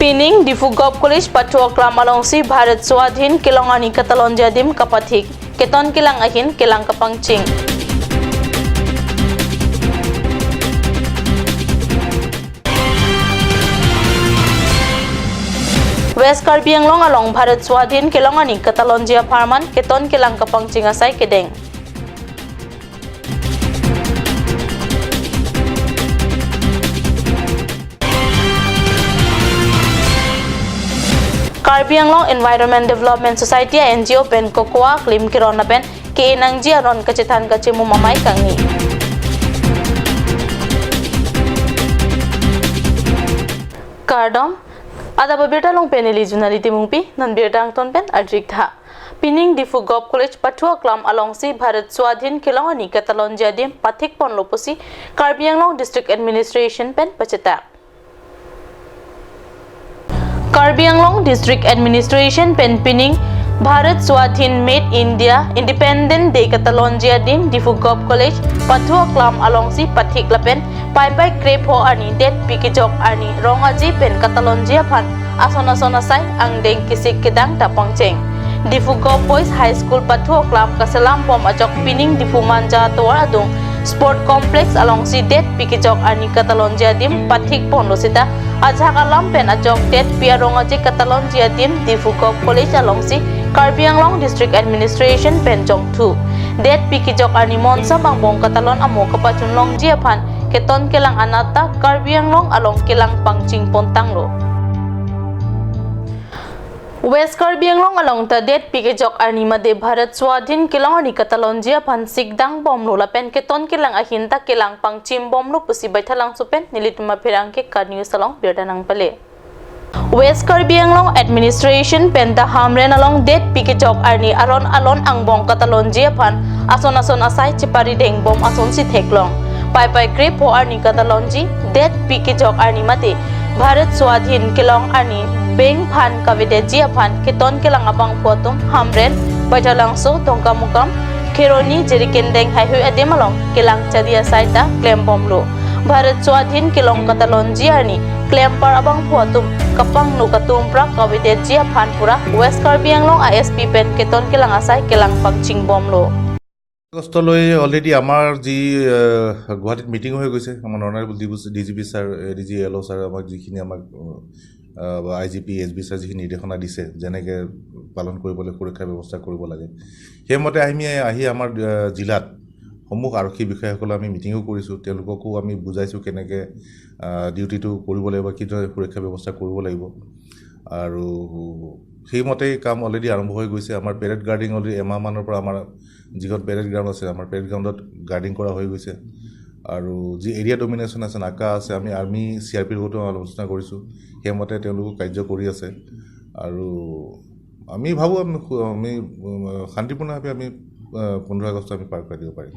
Pining Difugop College Patua Klamalongsi Bharat Swadhin Kilongani Katalon Jadim Kapathik Keton Kilang Ahin Kilang Kapangching West Karbi Anglong along Bharat Swadhin Kilongani Katalon Jia Parman Keton Kilang Kapangching Asai Kedeng Karbi Anglong Environment Development Society NGO pen kokoa klim kirona pen ke nangji aron kacitan kacimu mamai kangi Kardom ada babeta long pen elijunali timungpi nan birdang ton pen adrik tha Pining Difugop College Patua Klam alongsi Bharat Swadhin Kilongani Katalon Jadim Pathik pon lopusi Karbi Anglong District Administration pen paceta Karbi Anglong District Administration pen Pining Bharat Swadhin Made India Independent Day Katalonjia Dim Difugop College Patua Klam alongsi Pathik lapen pai krep ho ani det pikijok ani rongaji pen Katalonjia phan asona sai ang deng kisik kedang tapangcheng Difugop Boys High School Patua Klam kasalam pom ajok Pining Difumanja toa adung Sport Complex alongsi det pikijok ani Katalonjia dim Pathik pon losita ajak alam pen ajok det piarongaji Katalonjia dim Difugop College alongsi Karbi Anglong District Administration pen jong 2 det pikijok ani monsa bangbong Katalon amo kapachunlong jia phan keton kelang anata Karbi Anglong along kelang pangching pontanglo West Karbi Anglong along ta det pikijok ani made Bharat Swadhin Kilongani Katalonjia phan sikdang bomlo lapen keton kelang ahinta kelang pangchim bomlo pusi baithalang supen nilituma phirangke karniu salong birdanang pale West Karbi Anglong Administration penta hamren along det pikijok ani aron alon ang bong Katalonjia phan ason asai chipari deng bom ason si theklong pai grip ho ani Katalonji det pikijok ani mate Bharat Swadhin Kilong ani beng phan kavide jia phan keton kelang abang photum hamren bajalang so tongka mukam keroni jeriken deng hai hui ademalong kelang chadia saita claim bomlo Bharat Swadhin Kilong Katalonjia ani claim par abang photum kapang no katum pra kavide jia phan pura West Karbi Anglong ISP pen keton kelang asai kelang pangching bomlo আগষ্টলৈ already আমাৰ যি গুৱাহাটীত meeting হৈ গৈছে আমাৰ honourable DGP sir DG L O' sir আমাক যিখিনি আমাক আইজিপি এছবি ছাৰ যিখিনি নিৰ্দেশনা দিছে যেনেকৈ পালন কৰিবলৈ সুৰক্ষা ব্যৱস্থা কৰিব লাগে সেইমতে আহি আমাৰ জিলাত সমূহ আৰক্ষী বিষয়াসকলে আমি মিটিঙো কৰিছোঁ তেওঁলোককো আমি বুজাইছোঁ কেনেকৈ ডিউটিটো কৰিব লাগিব কিদৰে সুৰক্ষা ব্যৱস্থা কৰিব লাগিব আৰু সেইমতে কাম অলৰেডি আৰম্ভ হৈ গৈছে আমাৰ পেৰেড গাৰ্ডিং অলৰেডি এমাহমানৰ পৰা আমাৰ যিখন পেৰেড গ্ৰাউণ্ড আছে আমাৰ পেৰেড গ্ৰাউণ্ডত গাৰ্ডিং কৰা হৈ গৈছে আৰু যি এৰিয়া ডমিনেশ্যন আছে নাকা আছে আমি আৰ্মি CRPৰ লগতো আলোচনা কৰিছোঁ সেইমতে তেওঁলোকো কাৰ্য কৰি আছে আৰু আমি ভাবোঁ আমি শান্তিপূৰ্ণভাৱে আমি 15 আগষ্ট আমি পাৰ কৰি দিব পাৰিম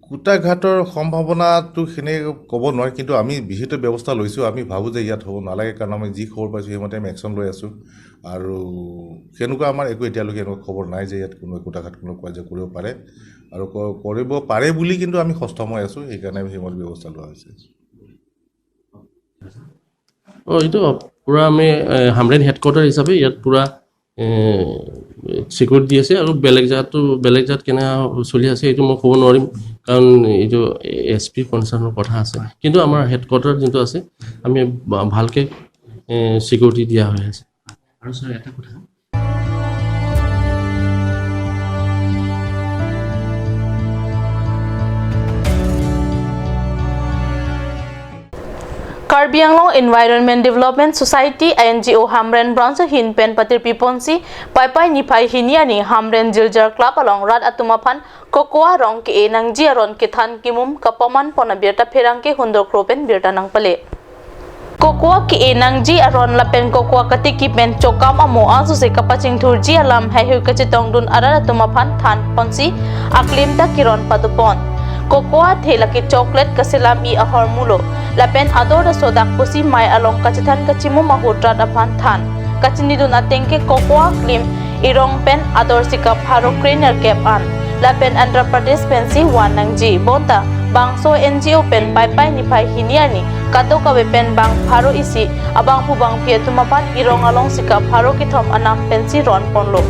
কুটাঘাটৰ সম্ভাৱনাটো সেনে ক'ব নোৱাৰি কিন্তু আমি বিহিত ব্যৱস্থা লৈছোঁ আমি ভাবোঁ যে ইয়াত হ'ব নালাগে কাৰণ আমি যি খবৰ পাইছোঁ সেইমতে আমি একশ্যন লৈ আছোঁ আৰু সেনেকুৱা আমাৰ একো এতিয়ালৈকে এনেকুৱা খবৰ নাই যে ইয়াত কোনো কুটাঘাট কোনো কাৰ্য কৰিব পাৰে আৰু কৰিব পাৰে বুলি কিন্তু আমি সষ্টম হৈ আছোঁ সেইকাৰণে আমি সেইমতে ব্যৱস্থা লোৱা হৈছে এইটো পুৰা আমি হামৰেন হেডকোৱাৰ্টাৰ হিচাপে ইয়াত পুৰা সিকিউৰিটি দি আছে আৰু বেলেগ জাত কেনে চলি আছে এইটো মই ক'ব নোৱাৰিম কাৰণ এইটো SP কনচাৰ্নৰ কথা আছে কিন্তু আমাৰ হেডকোৱাৰ্টাৰ যোনটো আছে আমি ভালকে সিকিউৰিটি দিয়া হৈ আছে আৰু স্যাৰ এটা কথা Karbi Anglong Environment Development Society NGO Hamren branch hin pen patir piponsi pai nipai hiniani Hamren Jiljar Club along Rad Atuma phan kokoa rong ke enang jiaron ke than kimum kapaman pona birta pherang ke hundor kropen birta nang pale kokoa ke enang ji aron lapen kokoa katiki pen chokam amo asu se kapaching thurji alam hai hu kachitong dun ara Atuma phan than ponsi aklim ta kiron padupon kokoa thelaki chocolate kaselam I ahor mulo lapen ador sodak pusi mai along kachithan kachimu mahotra aphan than kachini dun atengke kokoa klim irong pen ador sikap haro trainer cap an lapen Andhra Pradesh pensi wanangji bonta bangso NGO pen pai ni pai hiniani kato kawe pen bang pharo isi abang pu bang pie tumapan irong along sika pharo ki thom anam pensi ron ponlo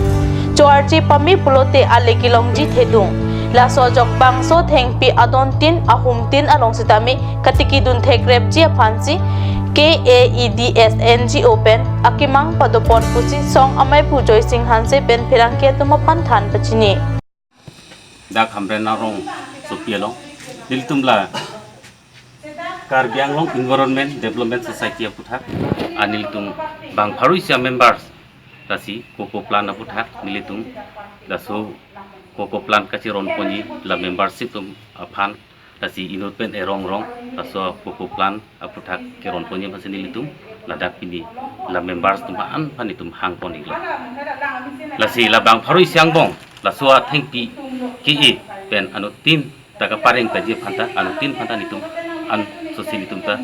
choarchi pami pulote ale kilongji thedung la so jok bangso thengpi adon tin ahum tin along sitami katiki dun thekrep ji phansi KAEDS NGO pen akimang padopon pusi song amai pu joy sing hanse pen phirangke tumapan than pachini dak hamrena rong sopielo diltumla Karbianglong Environment Development Society aputhak aniltung bang pharuisia members tasi koko plan aputhak nilitung daso koko plan kachiron poni la membership tum aphan tasi inutpen erong rong taso koko plan aputhak keron poni masini nilitung ladak pini la members tum an panitum hang poni la lasi la bang pharuisia bong la soa thengpi ki pen anutin taka pareng taji phanta anutin phanta nitum an sosili tumta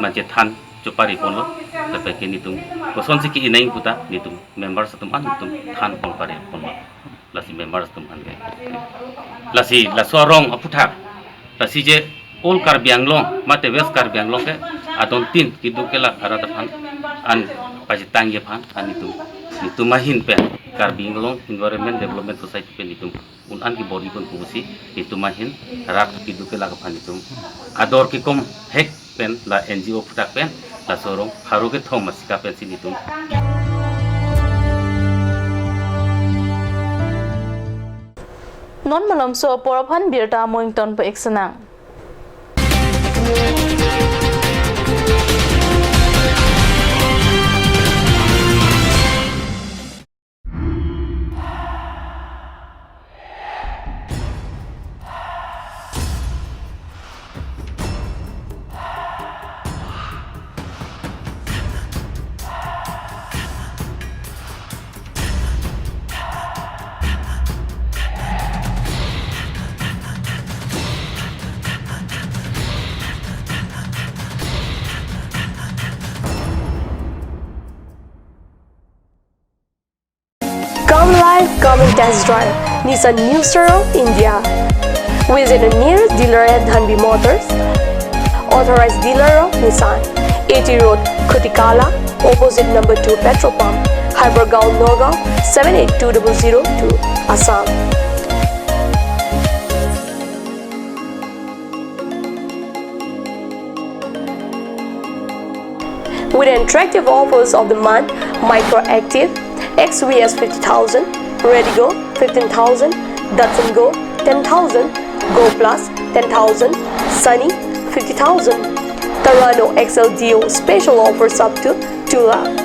maje than chopari ponlo tapi kini tum koson siki inai puta nitum members tum an tum than pon pare ponlo lasi members tum an ge lasi la sorong aputhak lasi je ol Karbianglong mate west Karbianglong ke adon tin kidu kela arata phan an paji tangye phan anitum nitum mahin pe Karbianglong Environment Development Society pe nitum unan ki body pun kusi itu mahin rak kidu kela ka phan nitum ador ki kom hek pen la NGO putak pen la sorong haru ke thom masika pen sinitum non malom so poraphan birta moington pa eksanang Come live, come and test drive Nissan New Star India. Visit the nearest dealer at Dhanbi Motors. Authorized dealer of Nissan. 80 Road, Kutikala, opposite number 2 petrol pump, Hypergaon, Nagaon 782002, Assam. With attractive offers of the month, Microactive, XVS 50,000, Redigo 15,000, Datsun Go 10,000, Go Plus 10,000, Sunny 50,000. Tarano XLDO special offers up to 2 lakh,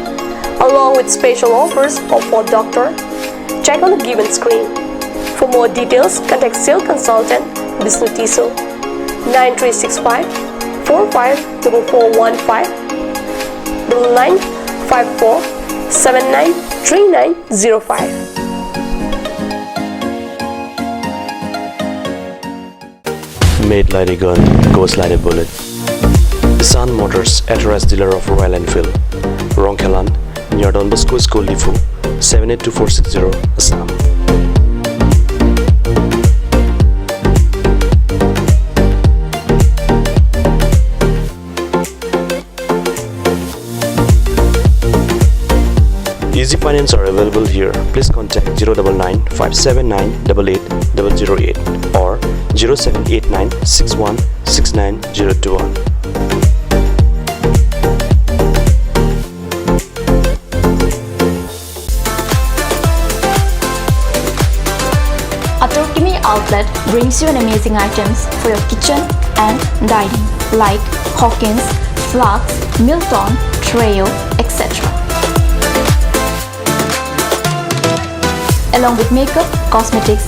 along with special offers of Ford Doctor. Check on the given screen. For more details, contact sales consultant Vishnu Tiso 9365 454415 9954 793905. Made like a gun, goes like a bullet. Sun Motors, authorized dealer of Royal Enfield, Ronkelan, near Don Bosco School, Lifu, 782460, Assam. Easy finance are available here. Please contact 099 579 88008 or 0789 61 69021. Atokimi Outlet brings you an amazing items for your kitchen and dining like Hawkins, Flax, Milton, Treo, etc. Along with makeup, cosmetics,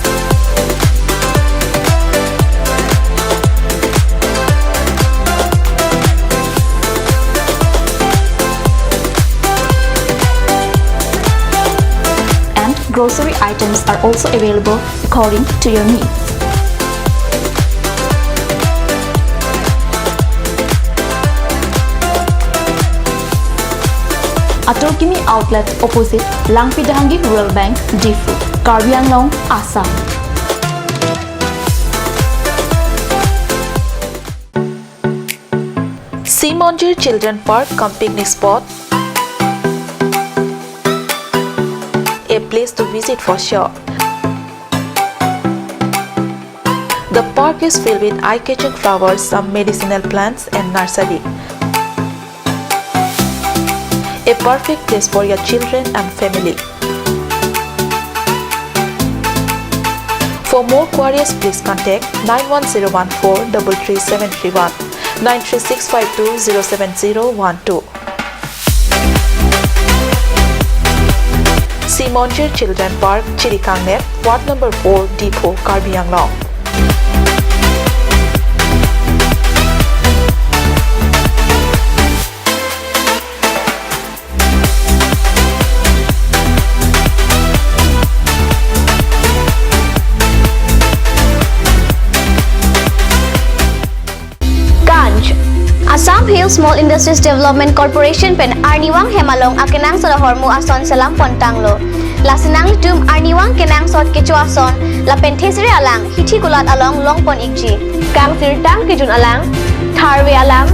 and grocery items are also available according to your needs. Atokimi Outlet opposite Langpidahangi Rural Bank, Difu, Karbi Anglong, Assam. Simonjir Children Park cum picnic spot. A place to visit for sure. The park is filled with eye-catching flowers, some medicinal plants and nursery. A perfect place for your children and family. For more queries, please contact 91014 33731 93652 07012. Simonjir Children Park, Chirikangnet, Ward number 4, Depot, Karbi Anglong. Assam Hill Small Industries Development Corporation pen Arniwang Hemalong akenang sa hormu ason salam pontanglo. Lasinang litum Arniwang kenang sot kecu ason la penthesire alang hithi gulat along longpon ikji. Kang sirtang kijun alang tharwe alang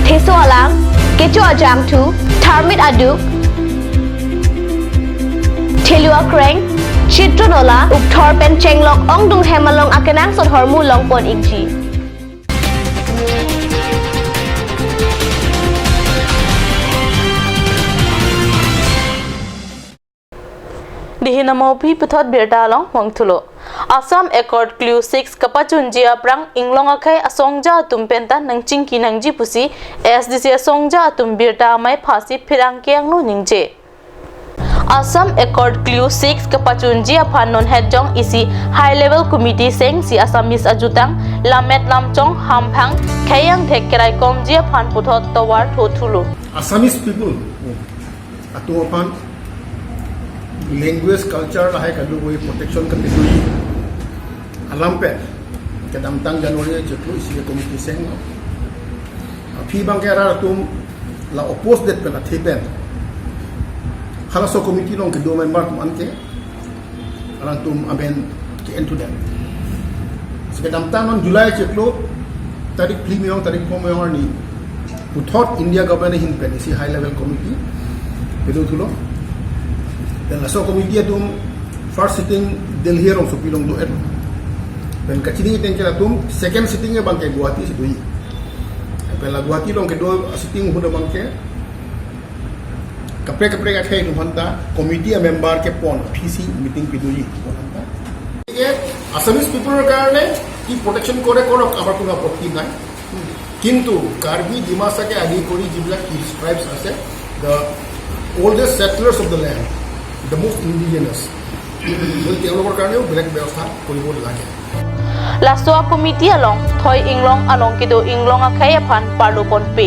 theso alang kecu ajam tu tharmit aduk thelua kreng chitronola upthor pen chenglok ongdung Hemalong akenang sot hormu longpon ikji. Dihinamaupi puthot birtalong wangthulo. Assam Accord Clue 6 kapachunjia prang inglong akai asongja tumpenta nangchingki nangji pusi SDC asongja tumbirta mai phasi phirang kyang no ningje. Assam Accord Clue 6 kapachunjia phanon hedjong isi high level committee seng si Assamese ajutang lamet lamchong hamphang khayang thekkerai komjia phan puthot towar thothulo. Assamese people atuapan language culture lahe kadu koi protection kan didu alampe kedam tang January jeklu isi committee seng phi bang kera tum la oppose det pela thipen hala so committee long kedo member tum ante alang tum aben ki into them sekedam tang on July jeklu tarik primiong tarik pomong ni puthot India government hin pen isi high level committee bedu thulo. Dan la so committee atum first sitting Delhi rong supilong do et ben kachini ten kala tum second sitting e bangke Guwahati sidui pela Guwahati rong ke do sitting huda bangke kapre ka khai dum hanta committee member ke pon PC meeting pidui hanta ye Assamese people karone ki protection kore korok amar kuna apত্তি নাই কিন্তু কার্বি ডিমাসাকে আদি করি জিবলা কি tribes আছে the oldest settlers of the land, the most indigenous. Laswa committee along thoi inglong along kido inglong akai aphan parlo ponpe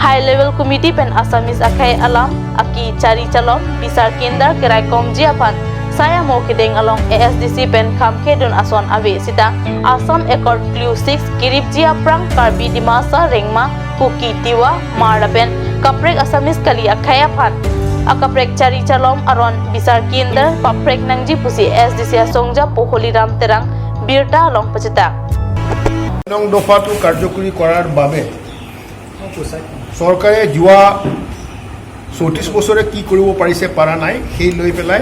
high level committee pen Assamese akai alam aki chari chalom bisar kendar kerai komji aphan saya mo kideng along ASDC pen khamke don ason ave sita Assam Accord Clue 6 kiripji aprang Karbi Dimasa Rengma Kuki Tiwa Marapen kaprek Assamese kali akai aphan akaprek chari chalom aron bisar kinder paprek nangji pusi SDC asongja poholiram terang birta long pachita নং দফাটো কাৰ্যকৰী কৰাৰ বাবে চৰকাৰে যোৱা 34 বছৰে কি কৰিব পাৰিছে পাৰা নাই সেই লৈ পেলাই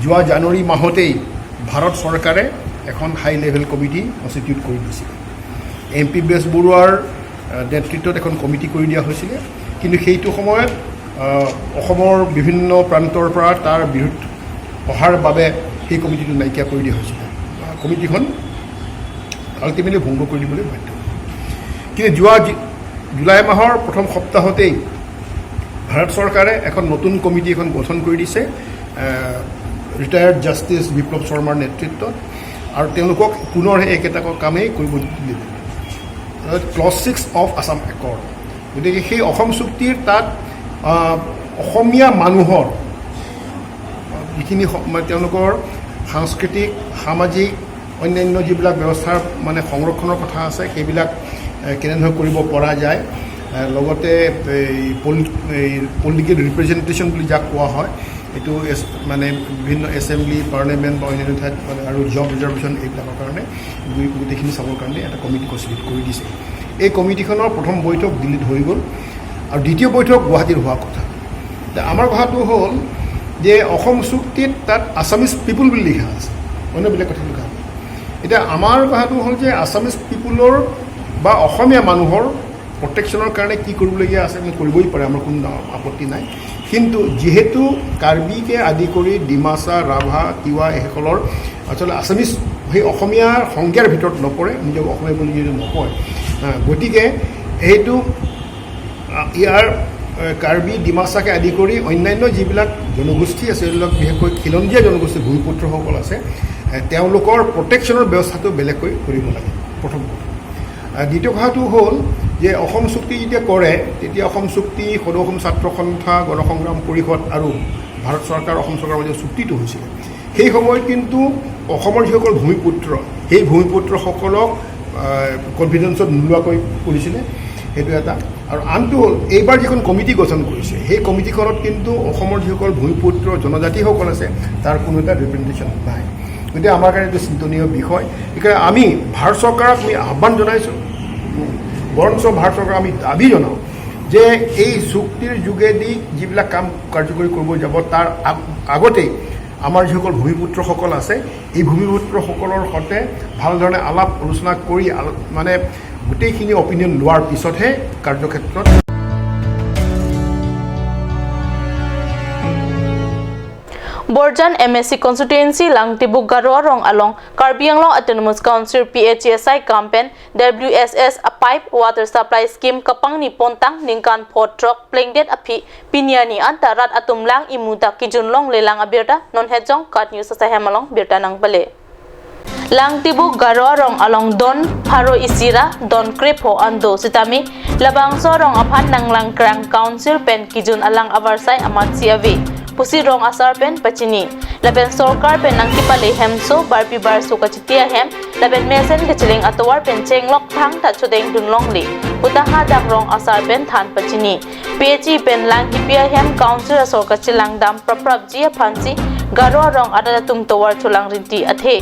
যোৱা জানুৱাৰী মাহতেই ভাৰত চৰকাৰে এখন হাই লেভেল কমিটি কনষ্টিটিউট কৰি দিছিল এমপি বেছ বৰুৱাৰ নেতৃত্বত এখন কমিটি কৰি দিয়া হৈছিল কিন্তু সেইটো সময়ত অসমৰ বিভিন্ন প্ৰান্তৰ পৰা তাৰ বিৰুদ্ধ অহাৰ বাবে সেই কমিটিটো নাইকিয়া কৰি দিয়া হৈছিল কমিটিখন আলটিমেটলি ভংগ কৰি দিবলৈ বাধ্য কিন্তু যোৱা জুলাই মাহৰ প্ৰথম সপ্তাহতেই ভাৰত চৰকাৰে এখন নতুন কমিটি এখন গঠন কৰি দিছে ৰিটায়াৰ্ড জাষ্টিছ বিপ্লৱ শৰ্মাৰ নেতৃত্বত আৰু তেওঁলোকক পুনৰ একেটা কামেই কৰিব দিলে ক্লজ 6 অফ আছাম একৰ্ড গতিকে সেই অসম চুক্তিৰ তাত অসমীয়া মানুহৰ যিখিনি তেওঁলোকৰ সাংস্কৃতিক সামাজিক অন্যান্য যিবিলাক ব্যৱস্থাৰ মানে সংৰক্ষণৰ কথা আছে সেইবিলাক কেনেধৰণে কৰিব পৰা যায় লগতে পলিটিকেল ৰিপ্ৰেজেণ্টেশ্যন বুলি যাক কোৱা হয় এইটো মানে বিভিন্ন এছেম্বলি পাৰ্লিয়ামেণ্ট বা অন্যান্য ঠাইত মানে আৰু জব ৰিজাৰ্ভেশ্যন এইবিলাকৰ কাৰণে গোটেইখিনি চাবৰ কাৰণে এটা কমিটি কনষ্টিটিউট কৰি দিছে এই কমিটিখনৰ প্ৰথম বৈঠক দিল্লীত হৈ গ'ল আৰু দ্বিতীয় বৈঠক গুৱাহাটীত হোৱা কথা আমাৰ কথাটো হ'ল যে অসম চুক্তিত তাত আছামিজ পিপুল বুলি লিখা আছে অন্য বেলেগ কথা লিখা আছে এতিয়া আমাৰ কথাটো হ'ল যে আছামিজ পিপুলৰ বা অসমীয়া মানুহৰ প্ৰটেকশ্যনৰ কাৰণে কি কৰিবলগীয়া আছে আমি কৰিবই পাৰে আমাৰ কোনো আপত্তি নাই কিন্তু যেহেতু কাৰ্বিকে আদি কৰি ডিমাচা ৰাভা তিৱা এইসকলৰ আচলতে আছামিজ সেই অসমীয়াৰ সংজ্ঞাৰ ভিতৰত নপৰে নিজক অসমীয়া বুলি যদি নকয় গতিকে সেইটো ইয়াৰ কাৰ্বি ডিমাচাকে আদি কৰি অন্যান্য যিবিলাক জনগোষ্ঠী আছে এইবিলাক বিশেষকৈ খিলঞ্জীয়া জনগোষ্ঠীৰ ভূমিপুত্ৰসকল আছে তেওঁলোকৰ প্ৰটেকশ্যনৰ ব্যৱস্থাটো বেলেগকৈ কৰিব লাগে প্ৰথম কথা দ্বিতীয় কথাটো হ'ল যে অসম চুক্তি যেতিয়া কৰে তেতিয়া অসম চুক্তি সদৌ অসম ছাত্ৰ সন্থা গণসংগ্ৰাম পৰিষদ আৰু ভাৰত চৰকাৰ অসম চৰকাৰৰ মাজত চুক্তিটো হৈছিলে সেই সময়ত কিন্তু অসমৰ যিসকল ভূমিপুত্ৰ সেই ভূমিপুত্ৰসকলক কনফিডেন্সত নোলোৱাকৈ কৰিছিলে সেইটো এটা আৰু আনটো হ'ল এইবাৰ যিখন কমিটি গঠন কৰিছে সেই কমিটিখনত কিন্তু অসমৰ যিসকল ভূমিপুত্ৰ জনজাতিসকল আছে তাৰ কোনো এটা ৰিপ্ৰেজেণ্টেশ্যন নাই গতিকে আমাৰ কাৰণে এইটো চিন্তনীয় বিষয় সেইকাৰণে আমি ভাৰত চৰকাৰক আমি আহ্বান জনাইছোঁ বৰঞ্চ ভাৰত চৰকাৰক আমি দাবী জনাওঁ যে এই চুক্তিৰ যোগেদি যিবিলাক কাম কাৰ্যকৰী কৰিব যাব তাৰ আগতেই আমাৰ যিসকল ভূমিপুত্ৰসকল আছে এই ভূমিপুত্ৰসকলৰ সৈতে ভালধৰণে আলাপ আলোচনা কৰি মানে গোটেইখিনি অপিনিয়ন লোৱাৰ পিছতহে কাৰ্যক্ষেত্ৰত Borjan MSC constituency lang tibuk Garoa rong along Karbi Anglong Autonomous Council PHSI campaign WSS a pipe water supply scheme kapang ni pontang ningkan potrok plengdet api pinyani antarat atumlang imuta kijunlong lelang abirta non hejong kat news sa hemalong birta nang bale lang tibuk Garoa rong along don Haro Isira don Krepo ando sitami labang so rong aphan nang lang krang council pen kijun alang avarsai amat siavi pusi rong asar pen pachini laben sorkar pen nang kipale hemso barpi barso kachitia hem laben mesen kechiling atwar pen chenglok thang ta chudeng dunlong li utaha dak rong asar pen than pachini pechi pen lang kipia hem council asor kachilang dam praprap ji phansi Garoa rong adada tum towar chulang rinti athe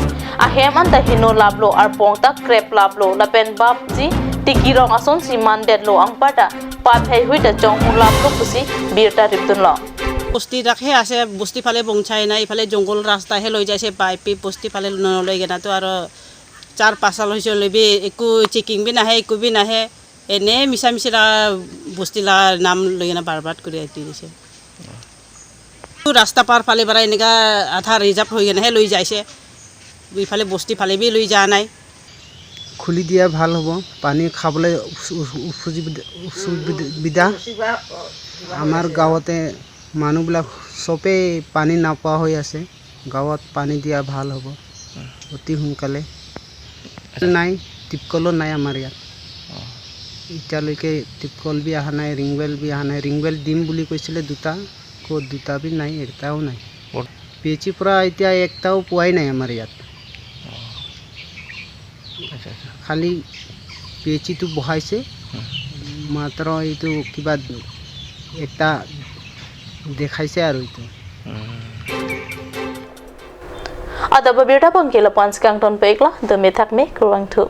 ahem anta hino lablo arpong ta krep lablo lapen bab ji tiki rong ason si mandet lo ang pada pa phai hui da chong lablo pusi birta riptunlo বস্তি ৰাখে আছে বস্তি ফালে পঞ্চাই নাই ইফালে জংগল ৰাস্তাহে লৈ যাইছে পাইপি বস্তি ফালে নলৈ গেনাতো আৰু 4-5 সাল হৈছে লবি একো চেকিং বি নাহে একো বি নাহে এনে মিছা মিছা বস্তিলা নাম লৈ গেনা বাৰবাদ কৰি আইতি দিছে ৰাস্তা পাৰ ফালে বাৰা এনেকা আধা ৰিজাৰ্ভ হৈ গেনাহে লৈ যাইছে ইফালে বস্তি ফালে বি লৈ যা নাই খুলি দিয়া ভাল হ'ব পানী খাবলৈ সুবিধা আমাৰ গাঁৱতে মানুহবিলাক সবে পানী নাপোৱা হৈ আছে গাঁৱত পানী দিয়া ভাল হ'ব অতি সোনকালে নাই টিপকলো নাই আমাৰ ইয়াত এতিয়ালৈকে টিপকল বি অহা নাই ৰিংৱেল বি অহা নাই ৰিংৱেল দিম বুলি কৈছিলে দুটা ক'ত দুটা বি নাই এটাও নাই পিএইচি পৰা এতিয়া একটাও পোৱাই নাই আমাৰ ইয়াত খালি পিএইচিটো বহাইছে মাত্ৰ এইটো কিবা এটা দেখাইছে আৰু এইটো Ada beberapa pengkila pans kang ton pekla demi takme kurang tu.